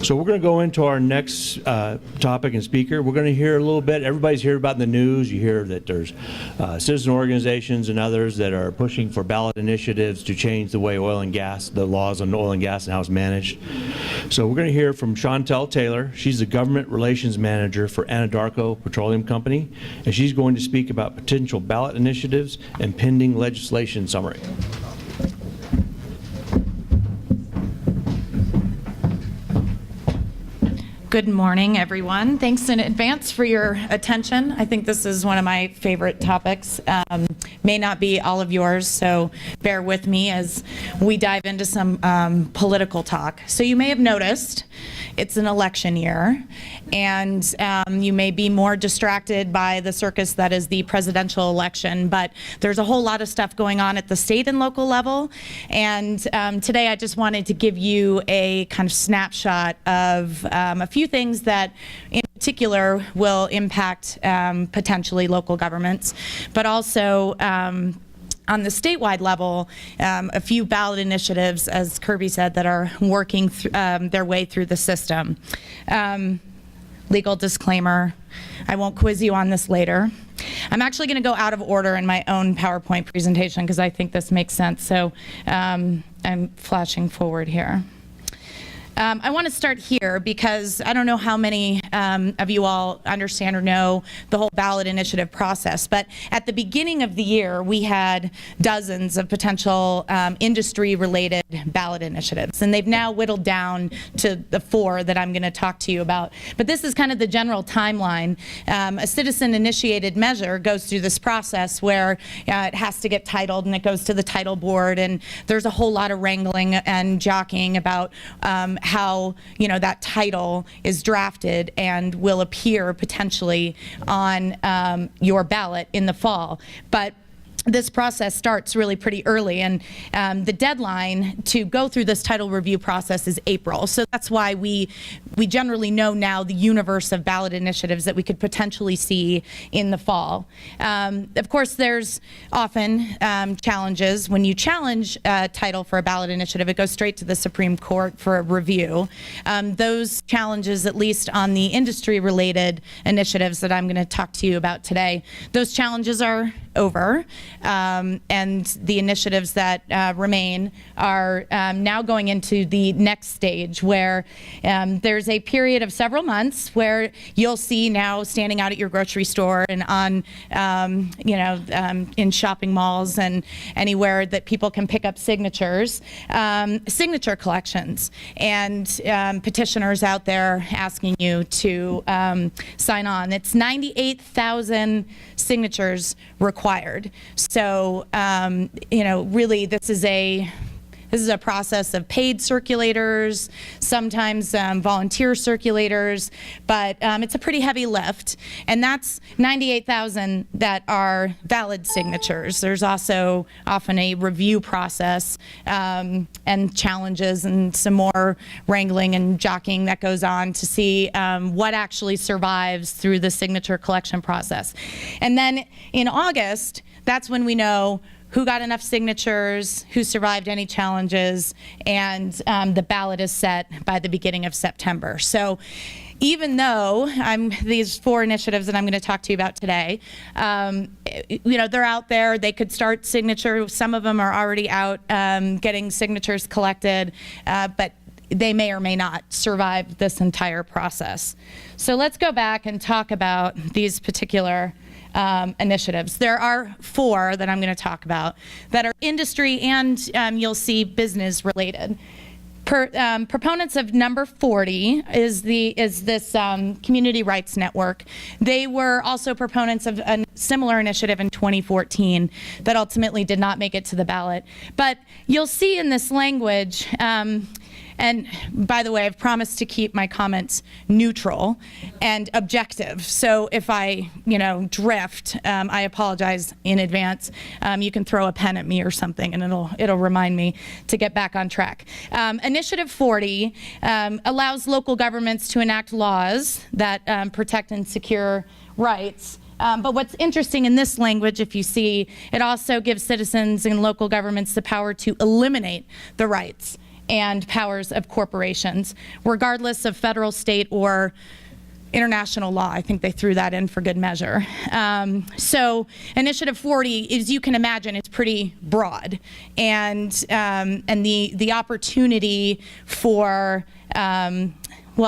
So we're going to go into our next topic and speaker. We're going to hear a little bit, everybody's heard about in the news, you hear that there's citizen organizations and others that are pushing for ballot initiatives to change the way oil and gas, the laws on oil and gas and how it's managed. So we're going to hear from Chantell Taylor. She's the Government Relations Manager for Anadarko Petroleum Company, and she's going to speak about potential ballot initiatives and pending legislation summary. Good morning, everyone. Thanks in advance for your attention. I think this is one of my favorite topics. May not be all of yours, so bear with me as we dive into some political talk. So you may have noticed it's an election year, and you may be more distracted by the circus that is the presidential election, but there's a whole lot of stuff going on at the state and local level. And today I just wanted to give you a kind of snapshot of a few things that in particular will impact potentially local governments, but also on the statewide level, a few ballot initiatives, as Kirby said, that are working their way through the system. Legal disclaimer, I won't quiz you on this later. I'm actually going to go out of order in my own PowerPoint presentation because I think this makes sense, so I'm flashing forward here. I want to start here because I don't know how many of you all understand or know the whole ballot initiative process, but at the beginning of the year we had dozens of potential industry-related ballot initiatives, and they've now whittled down to the 4 that I'm going to talk to you about. But this is kind of the general timeline. A citizen-initiated measure goes through this process where it has to get titled, and it goes to the title board, and there's a whole lot of wrangling and jockeying about how that title is drafted and will appear potentially on your ballot in the fall. But this process starts really pretty early, and the deadline to go through this title review process is April. So that's why we generally know now the universe of ballot initiatives that we could potentially see in the fall. Of course, there's often challenges. When you challenge a title for a ballot initiative, it goes straight to the Supreme Court for a review. Those challenges, at least on the industry-related initiatives that I'm going to talk to you about today, those challenges are over. And the initiatives that remain are now going into the next stage, where there's a period of several months where you'll see now standing out at your grocery store and on in shopping malls and anywhere that people can pick up signatures, signature collections, and petitioners out there asking you to sign on. It's 98,000 signatures required. So, really this is a process of paid circulators, sometimes volunteer circulators, but it's a pretty heavy lift. And that's 98,000 that are valid signatures. There's also often a review process and challenges and some more wrangling and jockeying that goes on to see what actually survives through the signature collection process. And then in August, that's when we know who got enough signatures, who survived any challenges, and the ballot is set by the beginning of September. So even though these 4 initiatives that I'm going to talk to you about today, they're out there, they could start signature, some of them are already out getting signatures collected, but they may or may not survive this entire process. So let's go back and talk about these particular initiatives. There are 4 that I'm going to talk about that are industry and you'll see business related. Proponents of number 40 is this Community Rights Network. They were also proponents of a similar initiative in 2014 that ultimately did not make it to the ballot. But you'll see in this language, and by the way, I've promised to keep my comments neutral and objective. So if I, drift, I apologize in advance. You can throw a pen at me or something, and it'll remind me to get back on track. Initiative 40 allows local governments to enact laws that protect and secure rights. But what's interesting in this language, if you see, it also gives citizens and local governments the power to eliminate the rights. and powers of corporations, regardless of federal, state, or international law. I think they threw that in for good measure. So Initiative 40, as you can imagine, it's pretty broad, and the opportunity for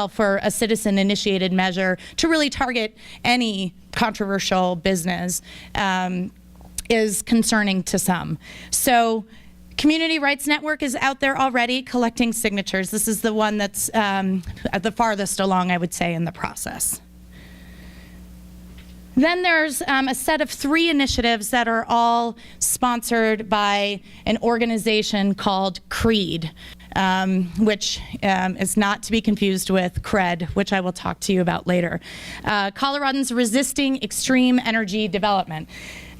for a citizen-initiated measure to really target any controversial business is concerning to some. So Community Rights Network is out there already collecting signatures. This is the one that's at the farthest along, I would say, in the process. Then there's a set of 3 initiatives that are all sponsored by an organization called CREED, which is not to be confused with CRED, which I will talk to you about later. Coloradans Resisting Extreme Energy Development,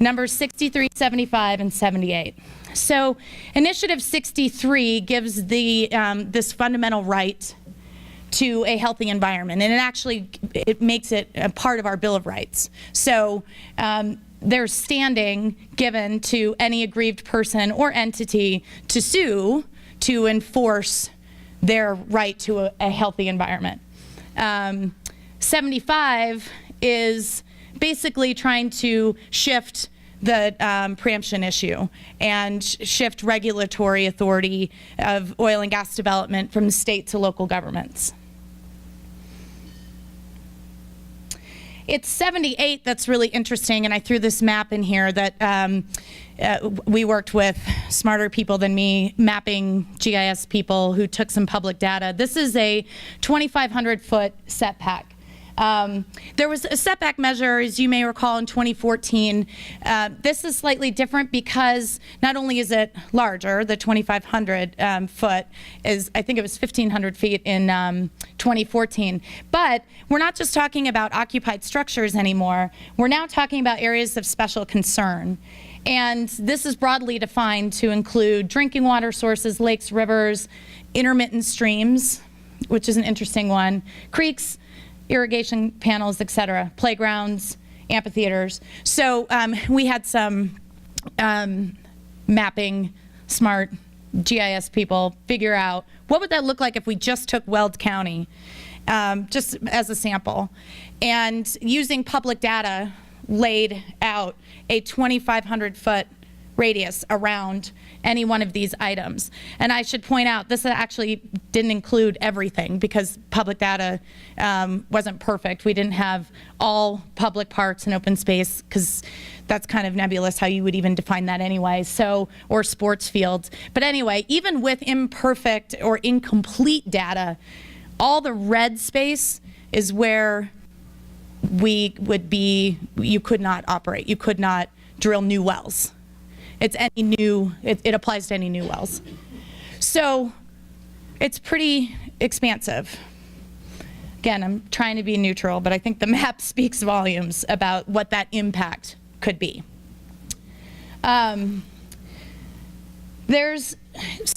numbers 63, 75, and 78. So Initiative 63 gives this fundamental right to a healthy environment, and it makes it a part of our Bill of Rights. So there's standing given to any aggrieved person or entity to sue to enforce their right to a healthy environment. 75 is basically trying to shift the preemption issue and shift regulatory authority of oil and gas development from the state to local governments. It's 78 that's really interesting, and I threw this map in here that we worked with smarter people than me, mapping GIS people who took some public data. This is a 2,500-foot setback. There was a setback measure, as you may recall, in 2014. This is slightly different because not only is it larger, the 2,500 foot is, I think it was 1,500 feet in 2014, but we're not just talking about occupied structures anymore. We're now talking about areas of special concern. And this is broadly defined to include drinking water sources, lakes, rivers, intermittent streams, which is an interesting one, creeks, irrigation panels, etc., playgrounds, amphitheaters. So we had some mapping, smart GIS people figure out what would that look like if we just took Weld County, just as a sample, and using public data laid out a 2,500-foot radius around any one of these items. And I should point out, this actually didn't include everything because public data wasn't perfect. We didn't have all public parks and open space because that's kind of nebulous how you would even define that anyway, so, or sports fields. But anyway, even with imperfect or incomplete data, all the red space is where we would be, you could not operate. You could not drill new wells. It's any new, it applies to any new wells. So it's pretty expansive. Again, I'm trying to be neutral, but I think the map speaks volumes about what that impact could be. There's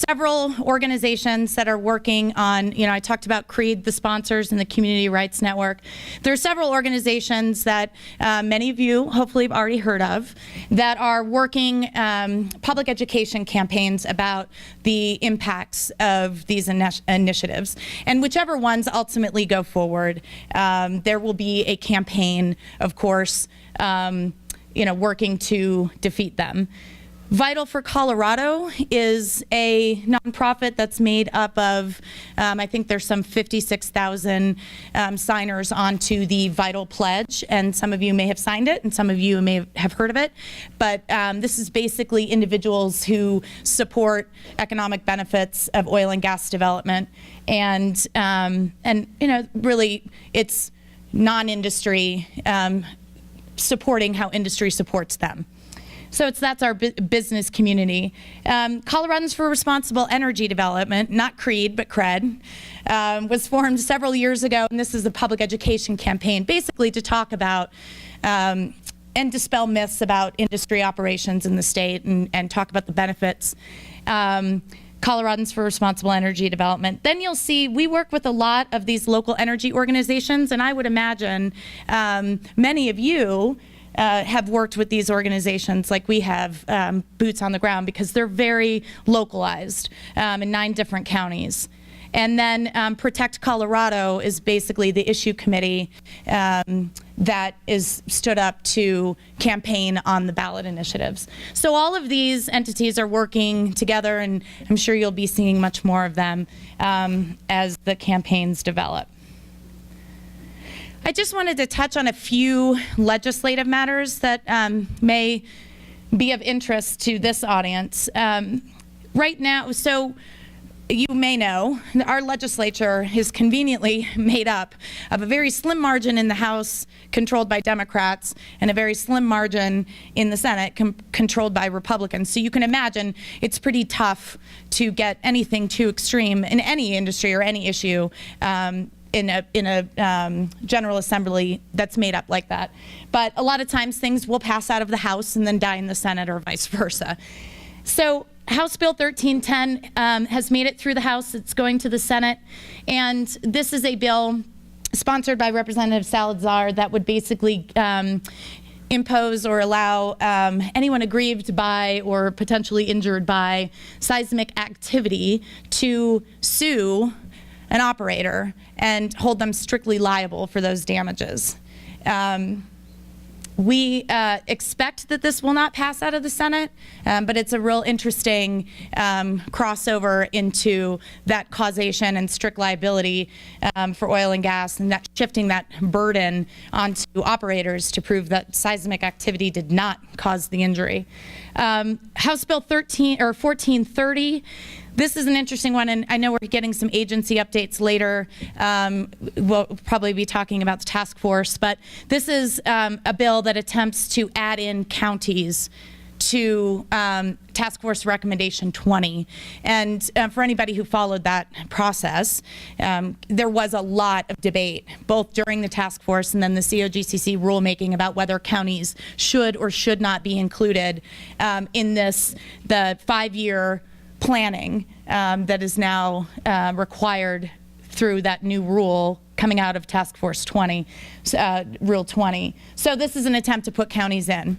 several organizations that are working on, I talked about CREED, the sponsors, and the Community Rights Network. There are several organizations that many of you hopefully have already heard of that are working public education campaigns about the impacts of these initiatives. And whichever ones ultimately go forward, there will be a campaign, of course, working to defeat them. Vital for Colorado is a nonprofit that's made up of, I think there's some 56,000 signers onto the Vital Pledge, and some of you may have signed it, and some of you may have heard of it. But this is basically individuals who support economic benefits of oil and gas development, and really, it's non-industry supporting how industry supports them. So that's our business community. Coloradans for Responsible Energy Development, not CREED, but CRED, was formed several years ago, and this is a public education campaign, basically to talk about and dispel myths about industry operations in the state and talk about the benefits. Coloradans for Responsible Energy Development. Then you'll see we work with a lot of these local energy organizations, and I would imagine many of you have worked with these organizations like we have, boots on the ground, because they're very localized in 9 different counties. And then Protect Colorado is basically the issue committee that is stood up to campaign on the ballot initiatives. So all of these entities are working together, and I'm sure you'll be seeing much more of them as the campaigns develop. I just wanted to touch on a few legislative matters that may be of interest to this audience. Right now, so you may know, our legislature is conveniently made up of a very slim margin in the House controlled by Democrats and a very slim margin in the Senate controlled by Republicans. So you can imagine it's pretty tough to get anything too extreme in any industry or any issue in a General Assembly that's made up like that. But a lot of times things will pass out of the House and then die in the Senate, or vice versa. So House Bill 1310 has made it through the House. It's going to the Senate. And this is a bill sponsored by Representative Salazar that would basically impose or allow anyone aggrieved by or potentially injured by seismic activity to sue an operator and hold them strictly liable for those damages. We expect that this will not pass out of the Senate, but it's a real interesting crossover into that causation and strict liability for oil and gas, and that shifting that burden onto operators to prove that seismic activity did not cause the injury. House Bill 1430. This is an interesting one, and I know we're getting some agency updates later. We'll probably be talking about the task force, but this is a bill that attempts to add in counties to Task Force Recommendation 20. And for anybody who followed that process, there was a lot of debate, both during the task force and then the COGCC rulemaking about whether counties should or should not be included in the 5-year planning that is now required through that new rule coming out of Task Force 20, Rule 20. So this is an attempt to put counties in.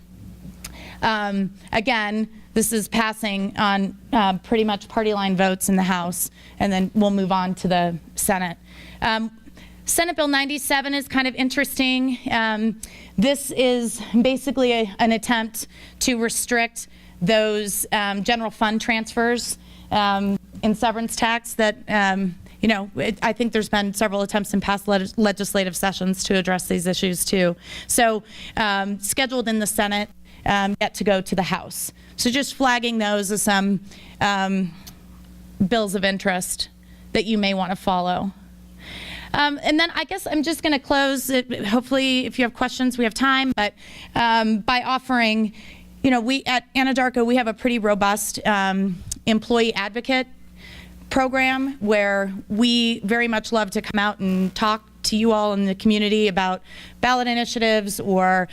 Again, this is passing on pretty much party line votes in the House, and then we'll move on to the Senate. Senate Bill 97 is kind of interesting. This is basically an attempt to restrict those general fund transfers in severance tax that, I think there's been several attempts in past legislative sessions to address these issues too. So scheduled in the Senate, yet to go to the House. So just flagging those as some bills of interest that you may want to follow. And then I guess I'm just going to close it. Hopefully, if you have questions, we have time, but by offering, we at Anadarko, we have a pretty robust employee advocate program where we very much love to come out and talk to you all in the community about ballot initiatives or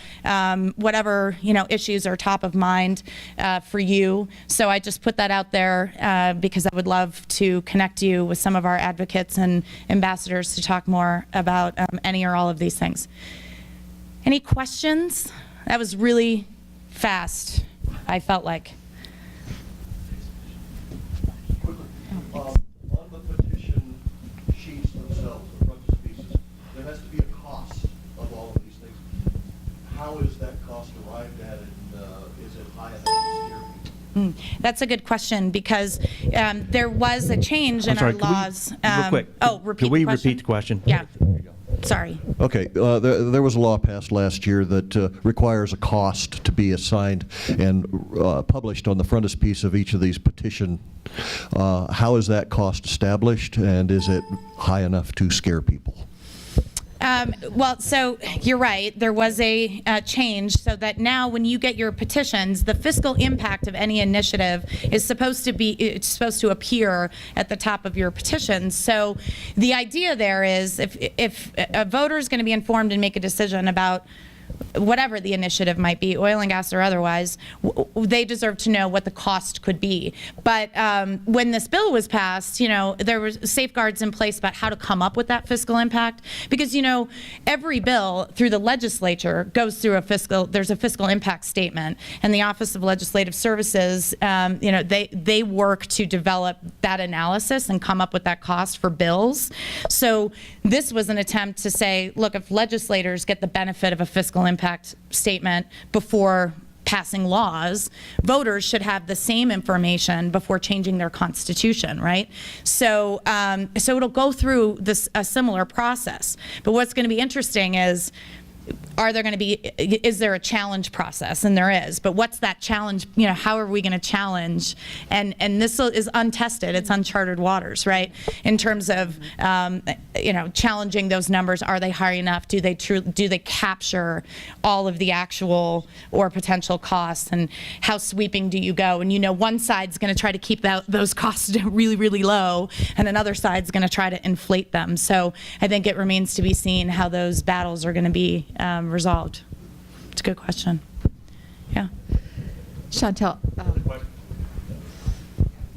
whatever issues are top of mind for you. So I just put that out there because I would love to connect you with some of our advocates and ambassadors to talk more about any or all of these things. Any questions? That was really fast, I felt like. On the petition sheets themselves, the frontispieces, there has to be a cost of all of these things. How is that cost arrived at, and is it high enough to scare people? That's a good question, because there was a change in our laws. Real quick. Repeat Can we the question? repeat the question? Yeah. Sorry. Okay, there was a law passed last year that requires a cost to be assigned and published on the frontispiece of each of these petition. How is that cost established, and is it high enough to scare people? Well, so you're right. There was a change so that now when you get your petitions, the fiscal impact of any initiative is supposed to appear at the top of your petitions. So the idea there is if a voter is going to be informed and make a decision about whatever the initiative might be, oil and gas or otherwise, they deserve to know what the cost could be. But when this bill was passed, there were safeguards in place about how to come up with that fiscal impact, because every bill through the legislature goes through there's a fiscal impact statement, and the Office of Legislative Services, they work to develop that analysis and come up with that cost for bills. So this was an attempt to say, look, if legislators get the benefit of a fiscal impact statement before passing laws, voters should have the same information before changing their constitution, right? So, so it'll go through a similar process. But what's going to be interesting is, is there a challenge process? And there is, but what's that challenge? How are we going to challenge? And this is untested, it's uncharted waters, right? In terms of, challenging those numbers, are they high enough? Do they capture all of the actual or potential costs? And how sweeping do you go? And one side's going to try to keep those costs really, really low, and another side's going to try to inflate them. So I think it remains to be seen how those battles are going to be resolved. It's a good question. Yeah. Chantell.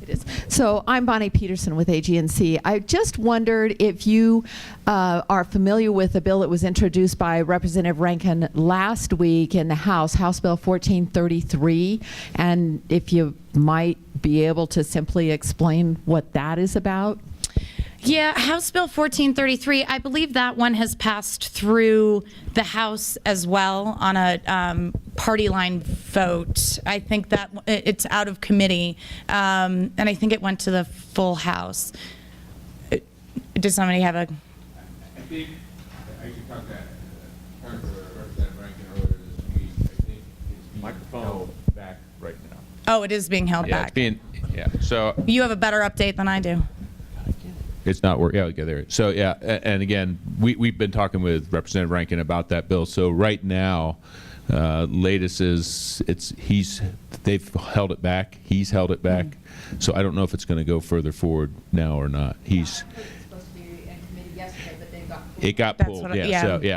It is. So I'm Bonnie Peterson with AG&C. I just wondered if you are familiar with a bill that was introduced by Representative Rankin last week in the House Bill 1433, and if you might be able to simply explain what that is about. Yeah, House Bill 1433, I believe that one has passed through the House as well on a party line vote. I think that it's out of committee, and I think it went to the full House. Does somebody have a... I think, I can talk that, Representative Rankin earlier this week, I think it's being held back right now. Oh, it is being held back. So... You have a better update than I do. It's not working. Yeah, okay, there. So yeah, and again, we've been talking with Representative Rankin about that bill. So right now, latest is they've held it back. He's held it back. So I don't know if it's going to go further forward now or not. It got pulled.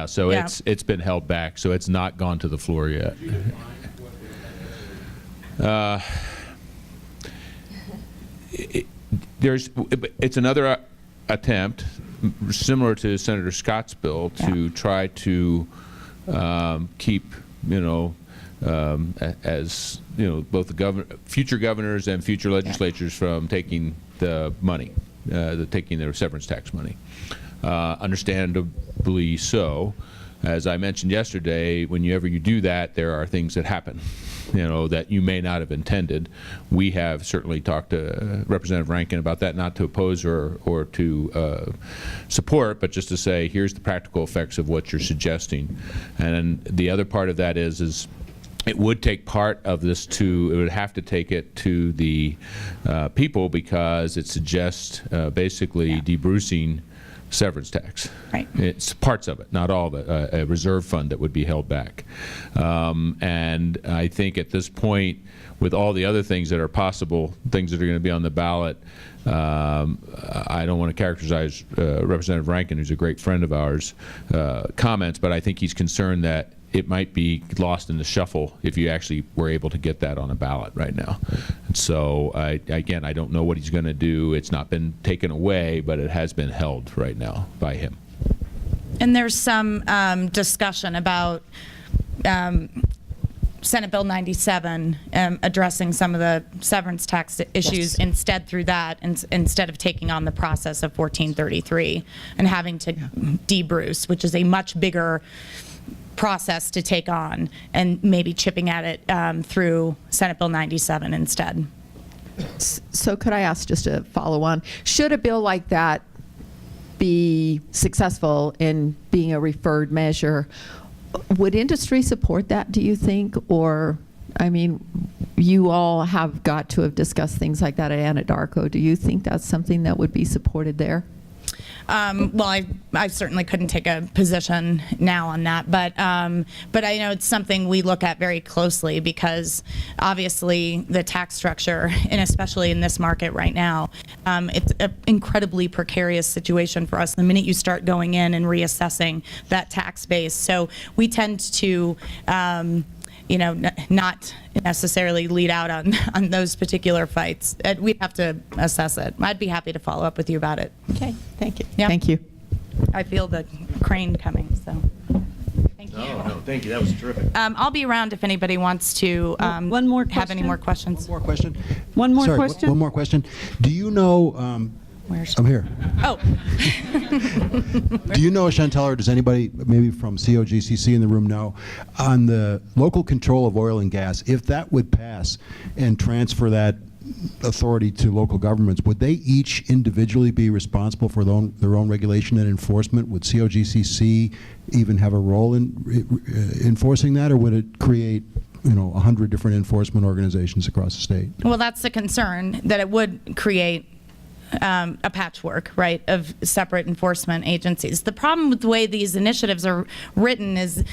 So it's been held back. So it's not gone to the floor yet. It's another attempt, similar to Senator Scott's bill, to try to keep, as both the future governors and future legislatures from taking the money, taking their severance tax money. Understandably so. As I mentioned yesterday, whenever you do that, there are things that happen, that you may not have intended. We have certainly talked to Representative Rankin about that, not to oppose or to support, but just to say, here's the practical effects of what you're suggesting. And the other part of that is it would take part of this it would have to take it to the people, because it suggests basically debrucing severance tax. Right. It's parts of it, not all of it, a reserve fund that would be held back. And I think at this point, with all the other things that are possible, things that are going to be on the ballot, I don't want to characterize Representative Rankin, who's a great friend of ours, comments, but I think he's concerned that it might be lost in the shuffle if you actually were able to get that on a ballot right now. And so, again, I don't know what he's going to do. It's not been taken away, but it has been held right now by him. And there's some discussion about Senate Bill 97 addressing some of the severance tax issues instead through that, instead of taking on the process of 1433 and having to debruce, which is a much bigger process to take on, and maybe chipping at it through Senate Bill 97 instead. So could I ask just a follow on? Should a bill like that be successful in being a referred measure, would industry support that, do you think? Or, I mean, you all have got to have discussed things like that at Anadarko. Do you think that's something that would be supported there? Well, I certainly couldn't take a position now on that, but I know it's something we look at very closely because obviously the tax structure, and especially in this market right now, it's an incredibly precarious situation for us the minute you start going in and reassessing that tax base. So we tend to not necessarily lead out on those particular fights. We'd have to assess it. I'd be happy to follow up with you about it. Okay, thank you. Yeah. Thank you. I feel the crane coming, so. Thank you. No, thank you. That was terrific. I'll be around if anybody wants to One more have any question? more questions. One more question. One more Sorry, question? One more question. Do you know, Where's? I'm here. Oh. Do you know, Chantell, or does anybody maybe from COGCC in the room know, on the local control of oil and gas, if that would pass and transfer that authority to local governments, would they each individually be responsible for their own regulation and enforcement? Would COGCC even have a role in enforcing that, or would it create 100 different enforcement organizations across the state? Well, that's the concern, that it would create a patchwork, right, of separate enforcement agencies. The problem with the way these initiatives are written is,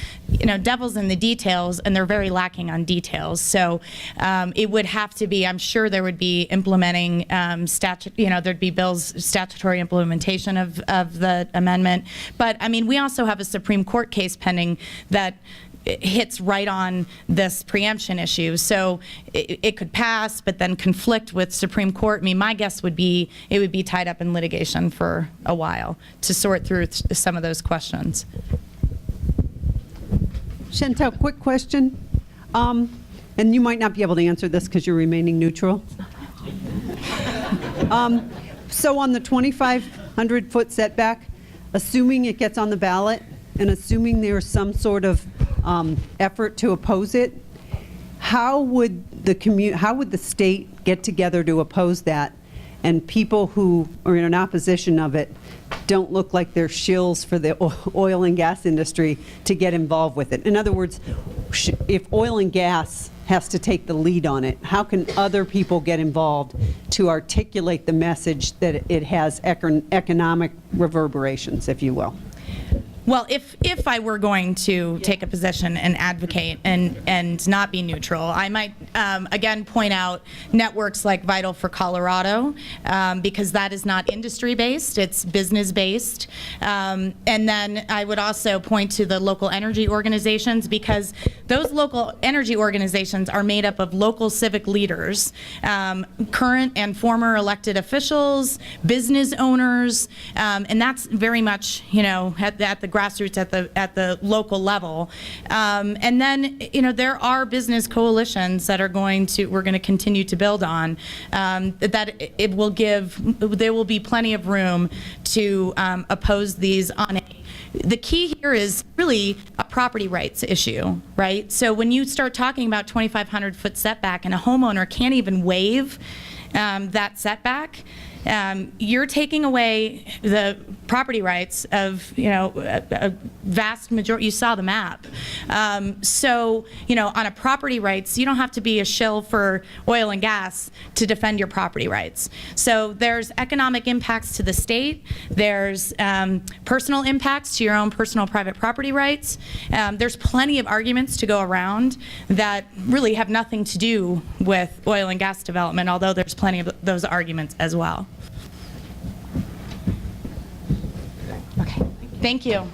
devil's in the details, and they're very lacking on details. So it would have to be, I'm sure there would be implementing there'd be bills, statutory implementation of the amendment. But I mean, we also have a Supreme Court case pending that it hits right on this preemption issue. So it could pass, but then conflict with Supreme Court. I mean, my guess would be it would be tied up in litigation for a while to sort through some of those questions. Chantell, quick question. And you might not be able to answer this because you're remaining neutral. So on the 2,500-foot setback, assuming it gets on the ballot and assuming there's some sort of effort to oppose it, how would the state get together to oppose that? And people who are in opposition of it don't look like they're shills for the oil and gas industry to get involved with it. In other words, if oil and gas has to take the lead on it, how can other people get involved to articulate the message that it has economic reverberations, if you will? Well, if I were going to take a position and advocate and not be neutral, I might, again, point out networks like Vital for Colorado, because that is not industry-based, it's business-based. And then I would also point to the local energy organizations, because those local energy organizations are made up of local civic leaders, current and former elected officials, business owners, and that's very much, at the grassroots, at the local level. And then, there are business coalitions that we're going to continue to build on, that there will be plenty of room to oppose these on a. The key here is really a property rights issue, right? So when you start talking about 2,500-foot setback and a homeowner can't even waive that setback, you're taking away the property rights of, a vast majority. You saw the map. So, on a property rights, you don't have to be a shill for oil and gas to defend your property rights. So there's economic impacts to the state. There's personal impacts to your own personal private property rights. There's plenty of arguments to go around that really have nothing to do with oil and gas development, although there's plenty of those arguments as well. Okay, thank you.